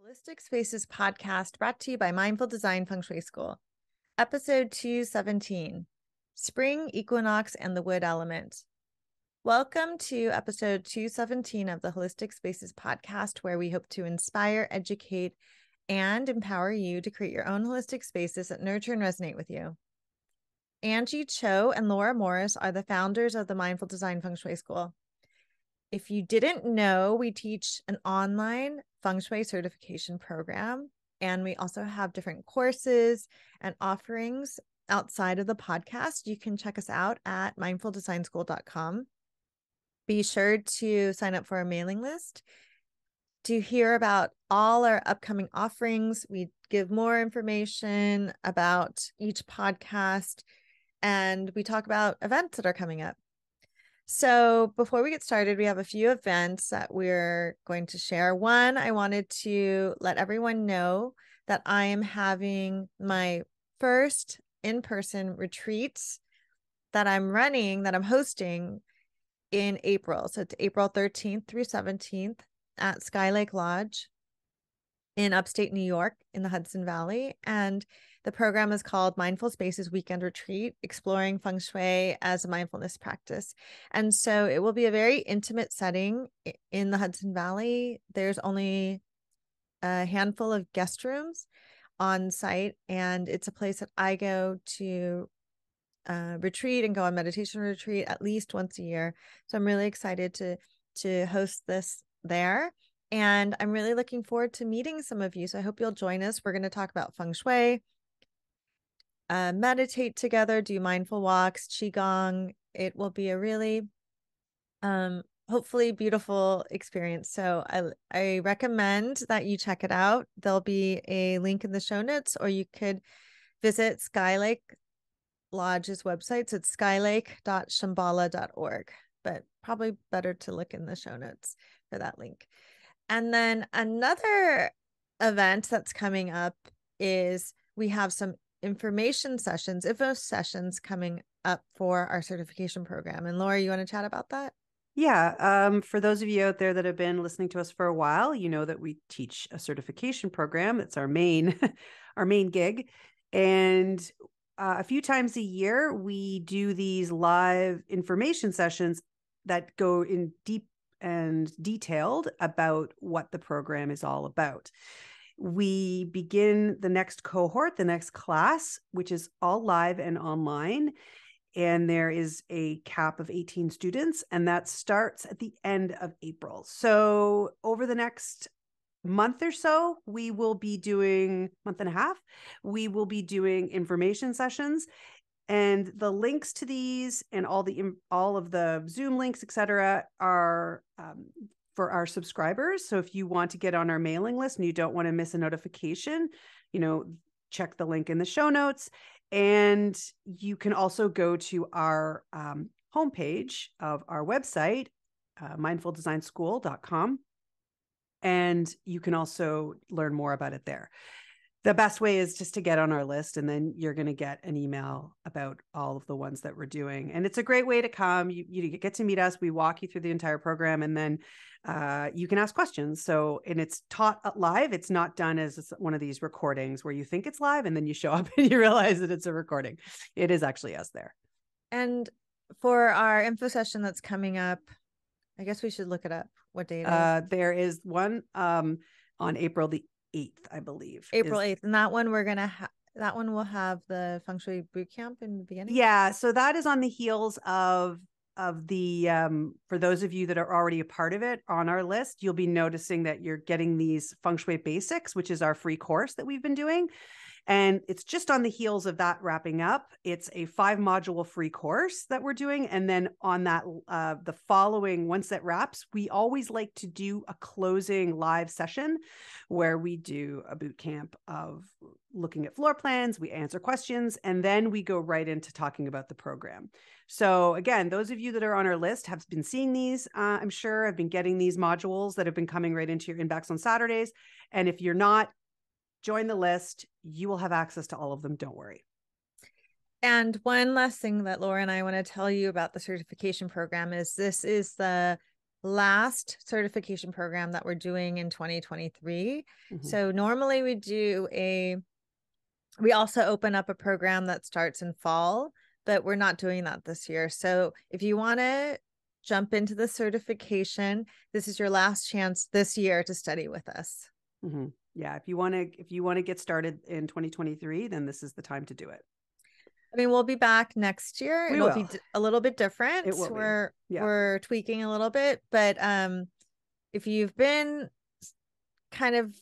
Holistic Spaces podcast brought to you by Mindful Design Feng Shui School. Episode 217, Spring Equinox and the Wood Element. Welcome to episode 217 of the Holistic Spaces podcast, where we hope to inspire, educate, and empower you to create your own holistic spaces that nurture and resonate with you. Angie Cho and Laura Morris are the founders of the Mindful Design Feng Shui School. If you didn't know, we teach an online Feng Shui certification program, and we also have different courses and offerings outside of the podcast. You can check us out at mindfuldesignschool.com. Be sure to sign up for our mailing list to hear about all our upcoming offerings. We give more information about each podcast, and we talk about events that are coming up. So before we get started, we have a few events that we're going to share. One, I wanted to let everyone know that I am having my first in-person retreat that I'm hosting in April. So it's April 13th through 17th at Sky Lake Lodge in upstate New York in the Hudson Valley. And the program is called Mindful Spaces Weekend Retreat, Exploring Feng Shui as a Mindfulness Practice. And so it will be a very intimate setting in the Hudson Valley. There's only a handful of guest rooms on site, and it's a place that I go to retreat and go on meditation retreat at least once a year. So I'm really excited to host this there. And I'm really looking forward to meeting some of you. So I hope you'll join us. We're going to talk about Feng Shui, meditate together, do mindful walks, Qigong. It will be a really, hopefully beautiful experience. So I recommend that you check it out. There'll be a link in the show notes, or you could visit Skylake Lodge's website. So it's skylake.shambhala.org, but probably better to look in the show notes for that link. And then another event that's coming up is we have some information sessions, info sessions coming up for our certification program. And Laura, you want to chat about that? Yeah. For those of you out there that have been listening to us for a while, you know that we teach a certification program. It's our main, our main gig. And a few times a year, we do these live information sessions that go in deep and detailed about what the program is all about. We begin the next cohort, the next class, which is all live and online. And there is a cap of 18 students, and that starts at the end of April. So over the next month or so, we will be doing month and a half. We will be doing information sessions, and the links to these and all of the Zoom links, etc., are for our subscribers. So if you want to get on our mailing list and you don't want to miss a notification, check the link in the show notes. And you can also go to our homepage of our website, mindfuldesignschool.com. And you can also learn more about it there. The best way is just to get on our list, and then you're going to get an email about all of the ones that we're doing. And it's a great way to come. You get to meet us. We walk you through the entire program, and then you can ask questions. And it's taught live. It's not done as one of these recordings where you think it's live and then you show up and you realize that it's a recording. It is actually us there. And for our info session that's coming up, I guess we should look it up. What date it is? There is one on April the 8th, I believe. April 8th. And that one that one will have the Feng Shui boot camp in the beginning. Yeah. So that is on the heels of the for those of you that are already a part of it on our list, you'll be noticing that you're getting these Feng Shui basics, which is our free course that we've been doing. And it's just on the heels of that wrapping up. It's a 5-module free course that we're doing. And then on that, the following, once that wraps, we always like to do a closing live session where we do a boot camp of looking at floor plans, we answer questions, and then we go right into talking about the program. So again, those of you that are on our list have been seeing these, I'm sure, have been getting these modules that have been coming right into your inbox on Saturdays. And if you're not, join the list. You will have access to all of them. Don't worry. And one last thing that Laura and I want to tell you about the certification program is this is the last certification program that we're doing in 2023. So normally we also open up a program that starts in fall, but we're not doing that this year. So if you want to jump into the certification, this is your last chance this year to study with us. Yeah, if you want to get started in 2023, then this is the time to do it. I mean, we'll be back next year. It'll be a little bit different. It will be. We're tweaking a little bit, but if you've been kind of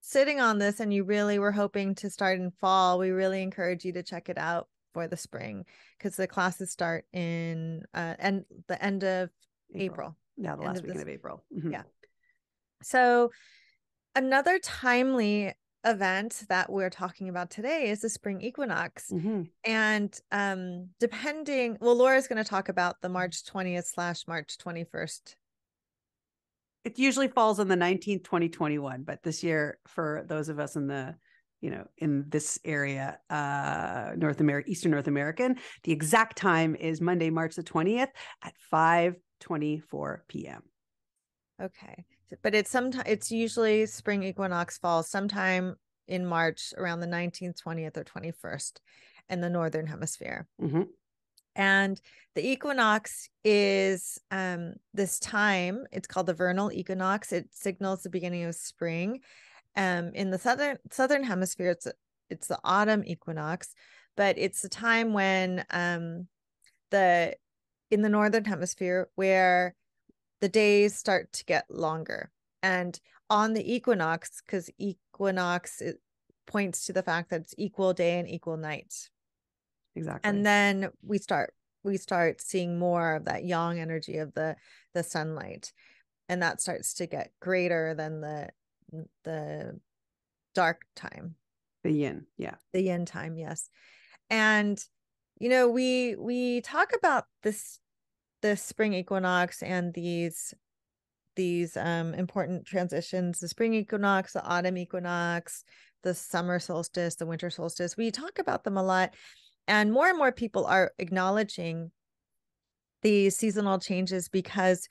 sitting on this and you really were hoping to start in fall, we really encourage you to check it out for the spring, because the classes start in the end of April. Yeah, the last weekend of April. Yeah. So another timely event that we're talking about today is the spring equinox. And Laura's going to talk about the March 20th / March 21st. It usually falls on the 19th, 2021, but this year, for those of us in the, in this area, Eastern North American, the exact time is Monday, March the 20th at 5:24 p.m. Okay. But it's usually spring equinox falls sometime in March around the 19th, 20th, or 21st in the Northern Hemisphere. And the equinox is this time. It's called the vernal equinox. It signals the beginning of spring. In the southern hemisphere, it's the autumn equinox, but it's the time when in the Northern Hemisphere where the days start to get longer. And on the equinox, because equinox, it points to the fact that it's equal day and equal night. Exactly. And then we start seeing more of that yang energy of the sunlight, and that starts to get greater than the dark time, the yin. Yeah, the yin time. Yes. And we talk about the spring equinox and these important transitions: the spring equinox, the autumn equinox, the summer solstice, the winter solstice. We talk about them a lot, and more people are acknowledging these seasonal changes because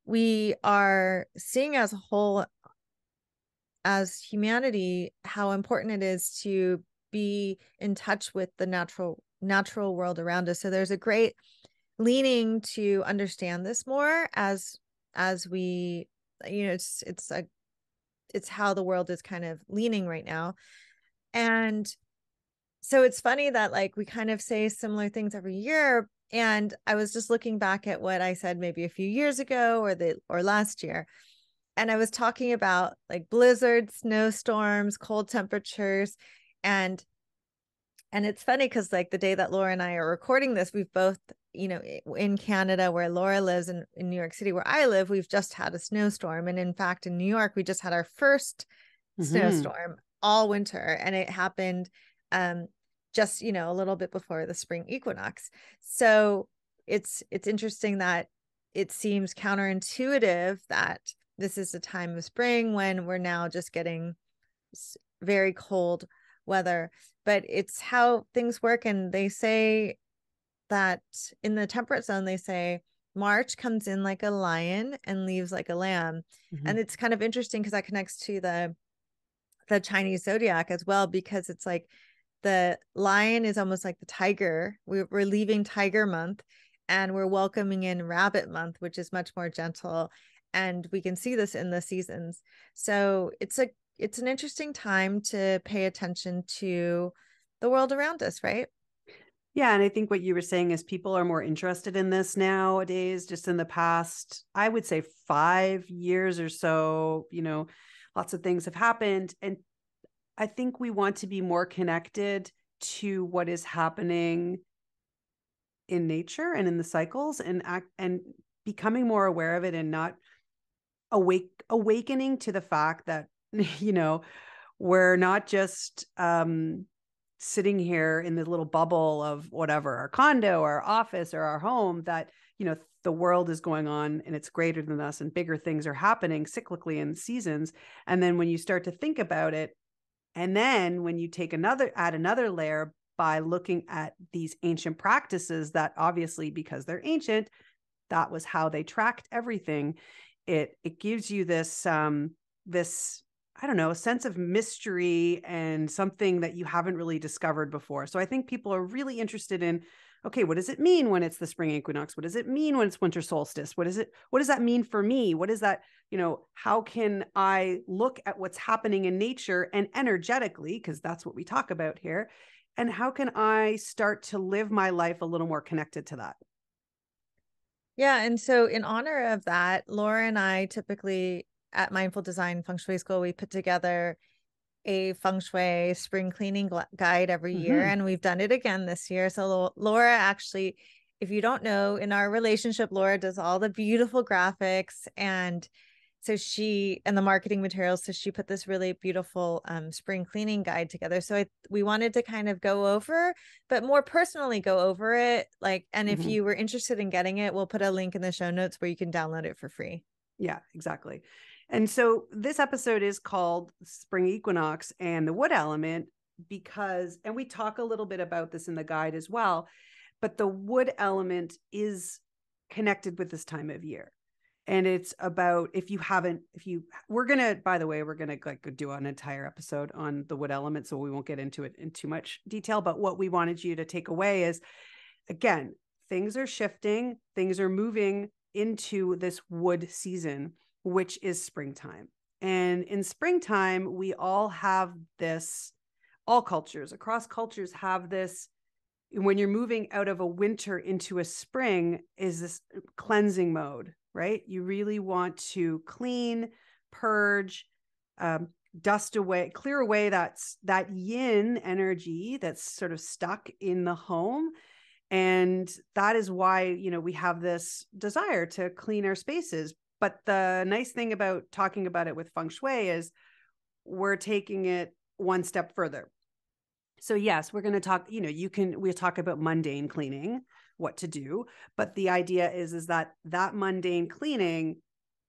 we are seeing as a whole, as humanity, how important it is to be in touch with the natural world around us. So there's a great leaning to understand this more as we, it's how the world is kind of leaning right now. And so it's funny that like we kind of say similar things every year. And I was just looking back at what I said maybe a few years ago or last year. And I was talking about like blizzards, snowstorms, cold temperatures. And it's funny because like the day that Laura and I are recording this, we've both, in Canada where Laura lives, and in New York City where I live, we've just had a snowstorm. And in fact, in New York, we just had our first snowstorm all winter. And it happened just, a little bit before the spring equinox. So it's interesting that it seems counterintuitive that this is the time of spring when we're now just getting very cold weather, but it's how things work. And they say that in the temperate zone, they say March comes in like a lion and leaves like a lamb. And it's kind of interesting because that connects to the Chinese zodiac as well, because it's like the lion is almost like the tiger. We're leaving tiger month and we're welcoming in rabbit month, which is much more gentle. And we can see this in the seasons. So it's an interesting time to pay attention to the world around us, right? Yeah. And I think what you were saying is people are more interested in this nowadays. Just in the past, I would say 5 years or so, lots of things have happened. And I think we want to be more connected to what is happening in nature and in the cycles, and becoming more aware of it, and not awakening to the fact that, we're not just sitting here in the little bubble of whatever, our condo, our office, or our home, that, the world is going on and it's greater than us, and bigger things are happening cyclically in seasons. And then when you start to think about it, and then when you add another layer by looking at these ancient practices that obviously, because they're ancient, that was how they tracked everything. It gives you this this, I don't know, a sense of mystery and something that you haven't really discovered before. So I think people are really interested in, okay, what does it mean when it's the spring equinox? What does it mean when it's winter solstice? What does that mean for me? What is that, how can I look at what's happening in nature and energetically, because that's what we talk about here, and how can I start to live my life a little more connected to that? Yeah. And so, in honor of that, Laura and I typically at Mindful Design Feng Shui School, we put together a feng shui spring cleaning guide every year, Mm-hmm. and we've done it again this year. So Laura actually, if you don't know, in our relationship, Laura does all the beautiful graphics, and so she and the marketing materials. So she put this really beautiful spring cleaning guide together. So we wanted to kind of go over, but more personally go over it. Like, and if Mm-hmm. you were interested in getting it, we'll put a link in the show notes where you can download it for free. Yeah, exactly. And so this episode is called Spring Equinox and the Wood Element because, and we talk a little bit about this in the guide as well, but the wood element is connected with this time of year. And it's about, we're going to, by the way, we're going to like do an entire episode on the wood element. So we won't get into it in too much detail, but what we wanted you to take away is, again, things are shifting, things are moving into this wood season, which is springtime. And in springtime, we all have this, all cultures, across cultures have this, when you're moving out of a winter into a spring, is this cleansing mode, right? You really want to clean, purge, dust away, clear away that yin energy that's sort of stuck in the home. And that is why, we have this desire to clean our spaces. But the nice thing about talking about it with feng shui is we're taking it one step further. So yes, we're going to talk, we'll talk about mundane cleaning, what to do. But the idea is that mundane cleaning,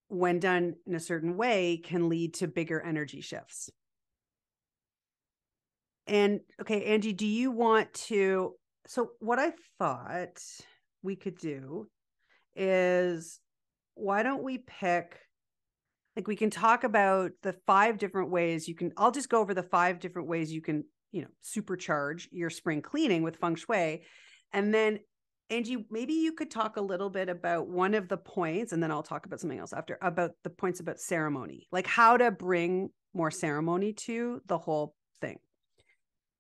when done in a certain way, can lead to bigger energy shifts. And okay, Angie, do you want to, so what I thought we could do is, why don't we pick, like, we can talk about the 5 different ways I'll just go over the 5 different ways you can, supercharge your spring cleaning with feng shui. And then Angie, maybe you could talk a little bit about one of the points, and then I'll talk about something else after, about the points about ceremony, like how to bring more ceremony to the whole thing.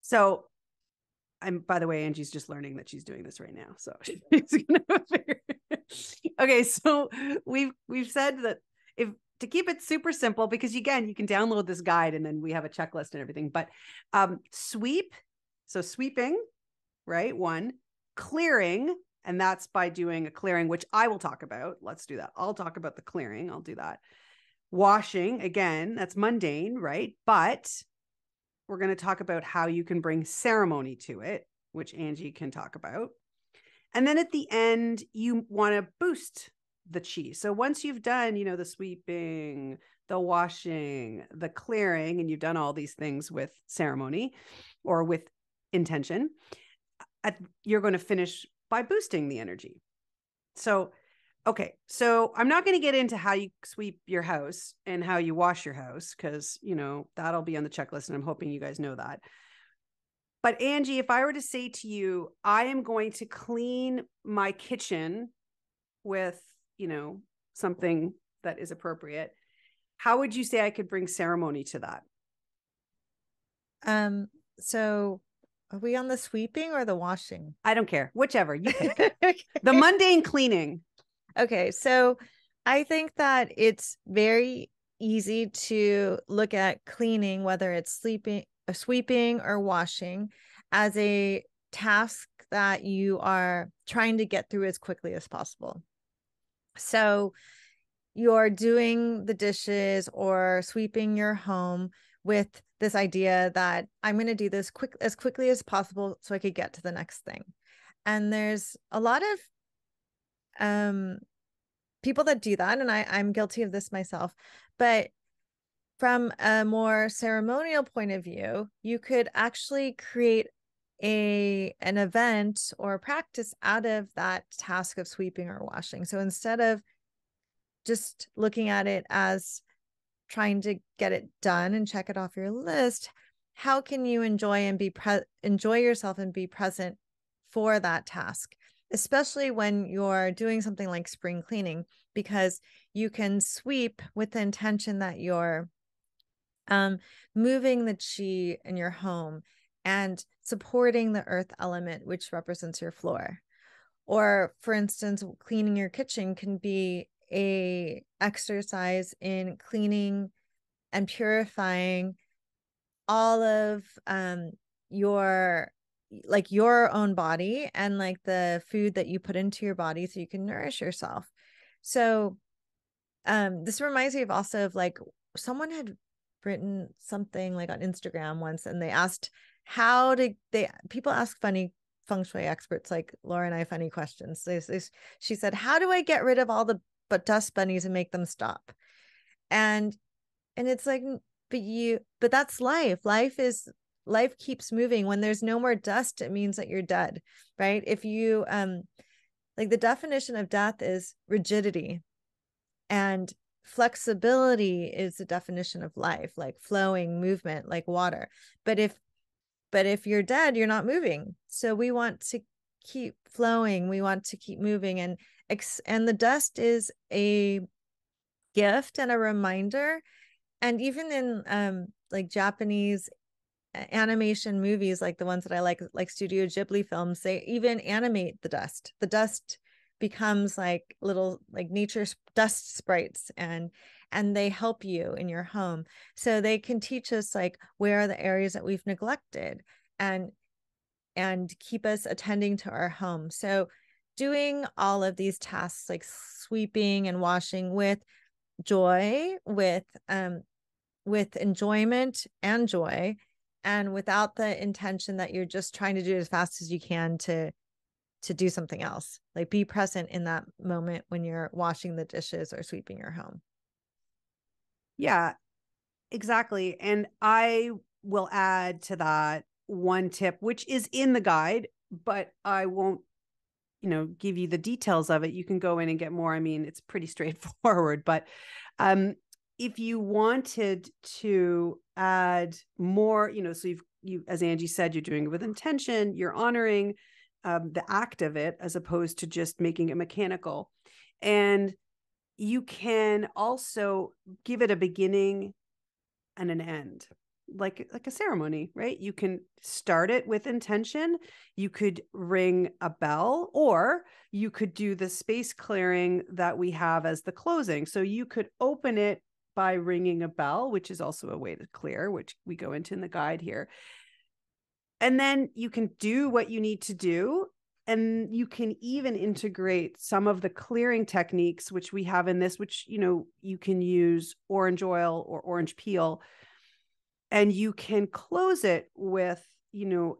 So by the way, Angie's just learning that she's doing this right now. So she's gonna figure. Okay, so we've said that to keep it super simple, because again, you can download this guide and then we have a checklist and everything, but sweep, so sweeping, right? 1, clearing, and that's by doing a clearing, which I will talk about. Let's do that. I'll talk about the clearing. I'll do that. Washing, again, that's mundane, right? But we're going to talk about how you can bring ceremony to it, which Angie can talk about. And then at the end, you want to boost the chi. So once you've done, the sweeping, the washing, the clearing, and you've done all these things with ceremony or with intention, you're going to finish by boosting the energy. So, okay. So I'm not going to get into how you sweep your house and how you wash your house, because, that'll be on the checklist and I'm hoping you guys know that. But Angie, if I were to say to you, I am going to clean my kitchen with, something that is appropriate, how would you say I could bring ceremony to that? So are we on the sweeping or the washing? I don't care. Whichever you pick. Okay. The mundane cleaning. Okay. So I think that it's very easy to look at cleaning, whether it's sweeping or washing, as a task that you are trying to get through as quickly as possible. So you're doing the dishes or sweeping your home with this idea that I'm going to do this as quickly as possible so I could get to the next thing. And there's a lot of people that do that, and I'm guilty of this myself. But from a more ceremonial point of view, you could actually create an event or practice out of that task of sweeping or washing. So instead of just looking at it as trying to get it done and check it off your list, how can you enjoy yourself and be present for that task, especially when you're doing something like spring cleaning, because you can sweep with the intention that you're moving the chi in your home and supporting the earth element, which represents your floor. Or for instance, cleaning your kitchen can be a exercise in cleaning and purifying all of your own body and like the food that you put into your body so you can nourish yourself. So this reminds me of also of like someone had written something like on Instagram once, and they asked people ask funny feng shui experts like Laura and I funny questions. She said, how do I get rid of all the dust bunnies and make them stop? And it's like, but that's life. Life keeps moving. When there's no more dust, it means that you're dead, right? If you like, the definition of death is rigidity, and flexibility is the definition of life, like flowing movement, like water. But if you're dead, you're not moving. So we want to keep flowing. We want to keep moving, and the dust is a gift and a reminder. And even in like Japanese animation movies, like the ones that I like Studio Ghibli films, they even animate the dust. The dust becomes like little like nature dust sprites, and they help you in your home. So they can teach us like where are the areas that we've neglected, and keep us attending to our home. So doing all of these tasks like sweeping and washing with joy, with enjoyment and joy, and without the intention that you're just trying to do it as fast as you can to do something else. Like, be present in that moment when you're washing the dishes or sweeping your home. Yeah, exactly. And I will add to that one tip, which is in the guide, but I won't, give you the details of it. You can go in and get more. I mean, it's pretty straightforward, but if you wanted to add more, so you, as Angie said, you're doing it with intention, you're honoring the act of it as opposed to just making it mechanical. And you can also give it a beginning and an end, like a ceremony, right? You can start it with intention. You could ring a bell, or you could do the space clearing that we have as the closing. So you could open it by ringing a bell, which is also a way to clear, which we go into in the guide here. And then you can do what you need to do. And you can even integrate some of the clearing techniques, which we have in this, which, you can use orange oil or orange peel, and you can close it with,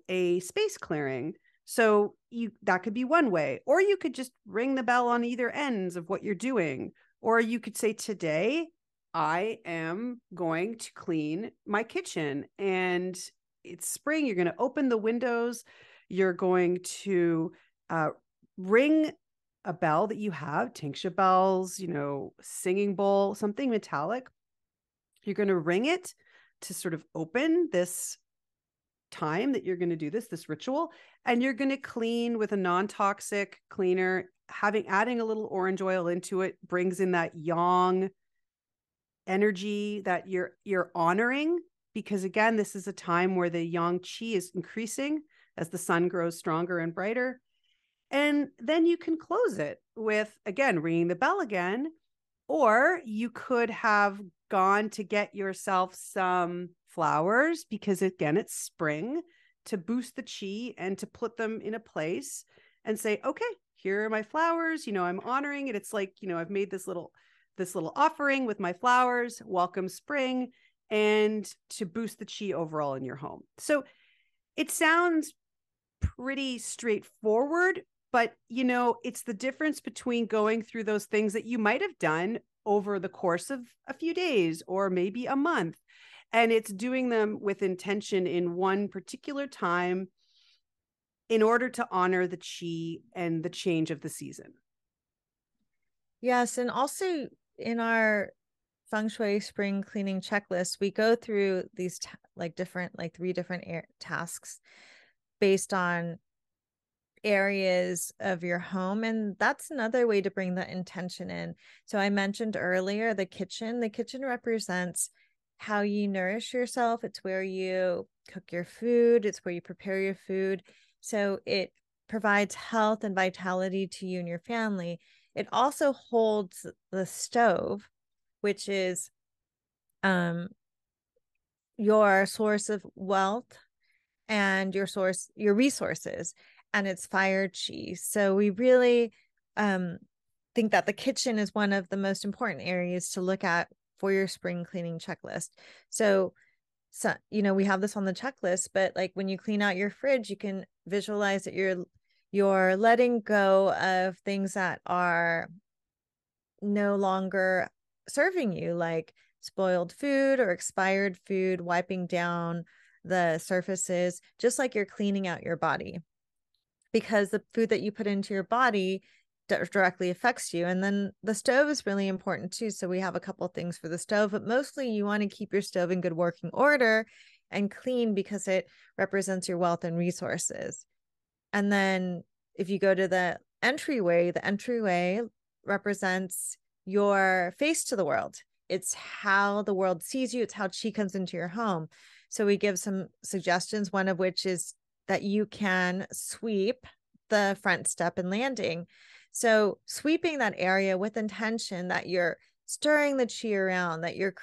a space clearing. So that could be one way, or you could just ring the bell on either ends of what you're doing. Or you could say, today I am going to clean my kitchen, and it's spring. You're going to open the windows. You're going to ring a bell that you have, tingsha bells, singing bowl, something metallic. You're going to ring it to sort of open this time that you're going to do this ritual, and you're going to clean with a non-toxic cleaner. Adding a little orange oil into it brings in that yang energy that you're honoring, because again, this is a time where the yang qi is increasing as the sun grows stronger and brighter. And then you can close it with, again, ringing the bell again, or you could have gone to get yourself some flowers, because again, it's spring, to boost the chi and to put them in a place and say, okay, here are my flowers. I'm honoring it. It's like, I've made this little offering with my flowers, welcome spring, and to boost the chi overall in your home. So it sounds pretty straightforward, but it's the difference between going through those things that you might have done over the course of a few days or maybe a month, and it's doing them with intention in one particular time in order to honor the chi and the change of the season. Yes. And also in our feng shui spring cleaning checklist, we go through these three different tasks based on areas of your home. And that's another way to bring the intention in. So I mentioned earlier the kitchen. The kitchen represents how you nourish yourself. It's where you cook your food. It's where you prepare your food. So it provides health and vitality to you and your family. It also holds the stove, which is your source of wealth and your resources, and it's fire chi. So we really think that the kitchen is one of the most important areas to look at for your spring cleaning checklist. So we have this on the checklist, but like when you clean out your fridge, you can visualize that you're letting go of things that are no longer serving you, like spoiled food or expired food, wiping down the surfaces, just like you're cleaning out your body, because the food that you put into your body directly affects you. And then the stove is really important too. So we have a couple things for the stove, but mostly you want to keep your stove in good working order and clean because it represents your wealth and resources. And then if you go to the entryway represents your face to the world. It's how the world sees you. It's how chi comes into your home. So we give some suggestions, one of which is that you can sweep the front step and landing. So sweeping that area with intention that you're stirring the chi around, that you're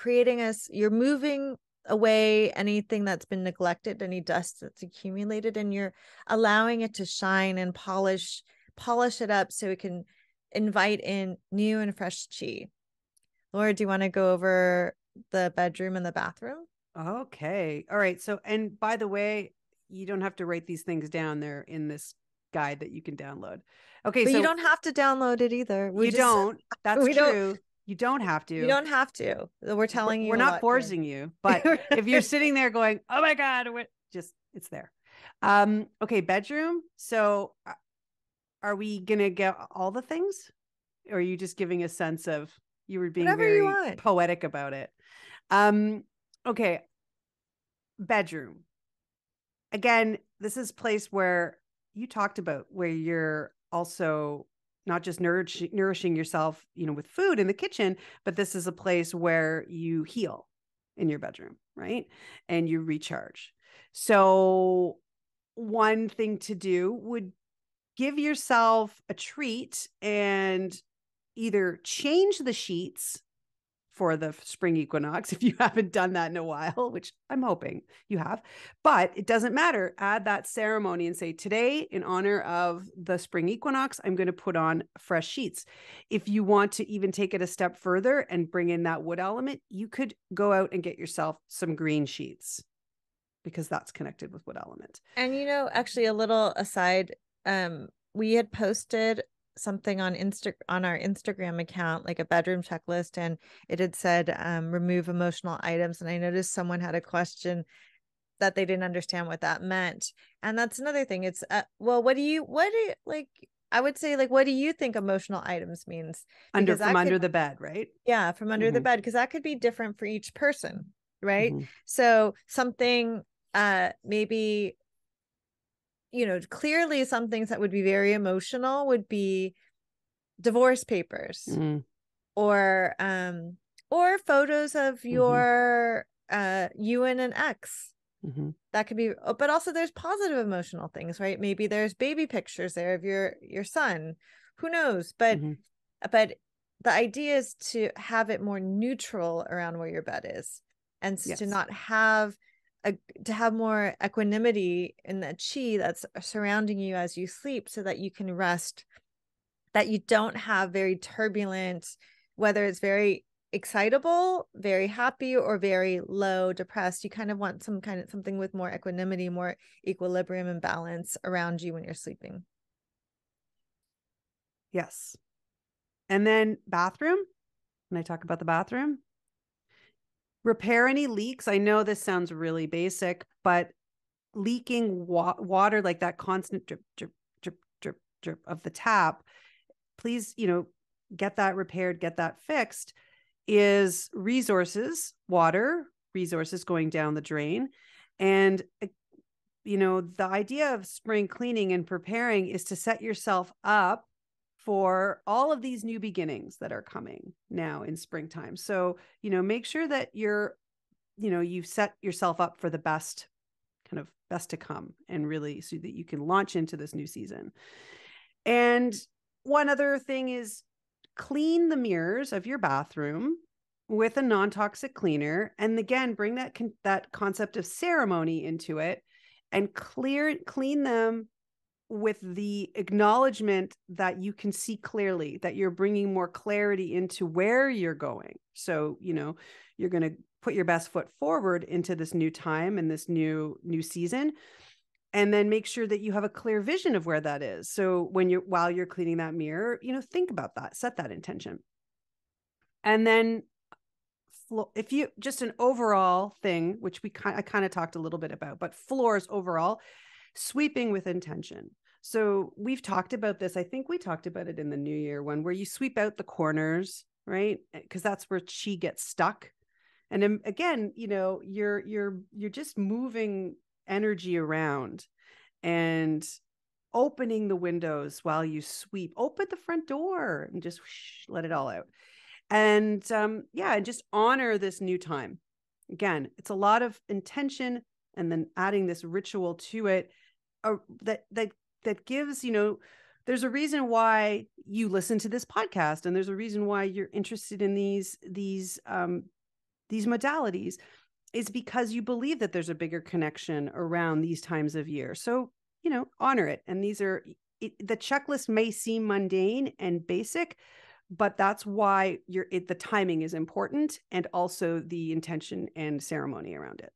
you're moving away anything that's been neglected, any dust that's accumulated, and you're allowing it to shine and polish it up so it can invite in new and fresh chi. Laura, do you want to go over the bedroom and the bathroom? Okay. All right. So, and by the way, you don't have to write these things down there in this guide that you can download. Okay. But so you don't have to download it either. don't. That's we don't. true. You don't have to. You don't have to. We're telling you We're a not lot forcing you, but if you're sitting there going, "Oh my God," it's there. Okay, bedroom. So are we gonna get all the things? Or are you just giving a sense of, you were being whatever you very want. poetic about it? Okay. Bedroom. Again, this is a place where you talked about where you're also not just nourishing yourself, with food in the kitchen, but this is a place where you heal in your bedroom, right? And you recharge. So one thing to do would give yourself a treat and either change the sheets for the spring equinox if you haven't done that in a while, which I'm hoping you have, but it doesn't matter. Add that ceremony and say, today, in honor of the spring equinox, I'm going to put on fresh sheets. If you want to even take it a step further and bring in that wood element, you could go out and get yourself some green sheets because that's connected with wood element. And actually a little aside, we had posted something on our Instagram account, like a bedroom checklist, and it had said remove emotional items. And I noticed someone had a question that they didn't understand what that meant. And that's another thing. It's what do you like? I would say, like, what do you think emotional items means? Because under the bed, right? Yeah, from under the bed, because that could be different for each person, right? Mm-hmm. So something maybe clearly some things that would be very emotional would be divorce papers, or photos of your you and an ex. That could be, but also there's positive emotional things, right? Maybe there's baby pictures there of your son, who knows, but the idea is to have it more neutral around where your bed is, and to not have to have more equanimity in the chi that's surrounding you as you sleep, so that you can rest, that you don't have very turbulent, whether it's very excitable, very happy, or very low, depressed. You kind of want something with more equanimity, more equilibrium and balance around you when you're sleeping. Yes. And then bathroom. When I talk about the bathroom, repair any leaks. I know this sounds really basic, but leaking water, like that constant drip, drip, drip, drip, drip of the tap, please, get that repaired, get that fixed, is resources, water, resources going down the drain. And, the idea of spring cleaning and preparing is to set yourself up for all of these new beginnings that are coming now in springtime. So, make sure that you've set yourself up for the best to come, and really so that you can launch into this new season. And one other thing is clean the mirrors of your bathroom with a non-toxic cleaner. And again, bring that concept of ceremony into it, and clean them with the acknowledgement that you can see clearly, that you're bringing more clarity into where you're going. So, you're going to put your best foot forward into this new time and this new season, and then make sure that you have a clear vision of where that is. So while you're cleaning that mirror, think about that, set that intention. And then if you just an overall thing, which I kind of talked a little bit about, but floors overall, sweeping with intention. So we've talked about this. I think we talked about it in the New Year one, where you sweep out the corners, right? Because that's where chi gets stuck. And then, again, you're just moving energy around and opening the windows while you sweep. Open the front door and just let it all out. And and just honor this new time. Again, it's a lot of intention, and then adding this ritual to it that gives, there's a reason why you listen to this podcast, and there's a reason why you're interested in these modalities, is because you believe that there's a bigger connection around these times of year. So, honor it. And the checklist may seem mundane and basic, but that's why the timing is important, and also the intention and ceremony around it.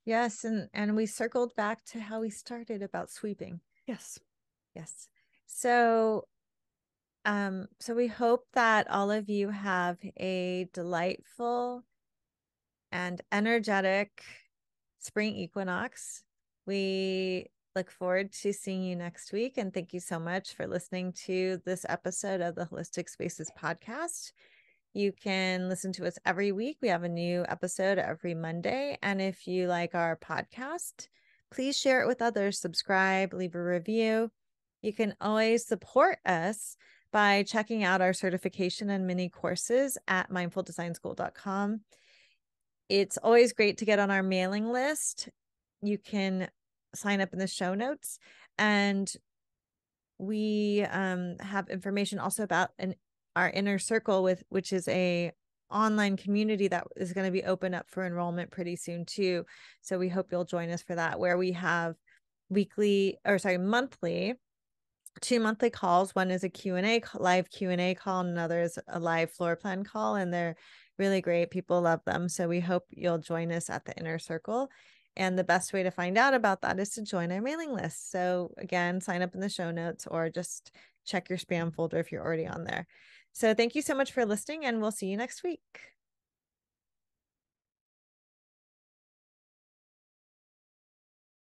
Yes. And we circled back to how we started about sweeping. Yes. So we hope that all of you have a delightful and energetic spring equinox. We look forward to seeing you next week. And thank you so much for listening to this episode of the Holistic Spaces podcast. You can listen to us every week. We have a new episode every Monday. And if you like our podcast, please share it with others, subscribe, leave a review. You can always support us by checking out our certification and mini courses at mindfuldesignschool.com. It's always great to get on our mailing list. You can sign up in the show notes, and we have information also about our inner circle, which is a online community that is going to be open up for enrollment pretty soon too. So we hope you'll join us for that, where we have monthly, 2 monthly calls. One is a live Q&A call, and another is a live floor plan call, and they're really great. People love them. So we hope you'll join us at the inner circle. And the best way to find out about that is to join our mailing list. So again, sign up in the show notes, or just check your spam folder if you're already on there. So thank you so much for listening, and we'll see you next week.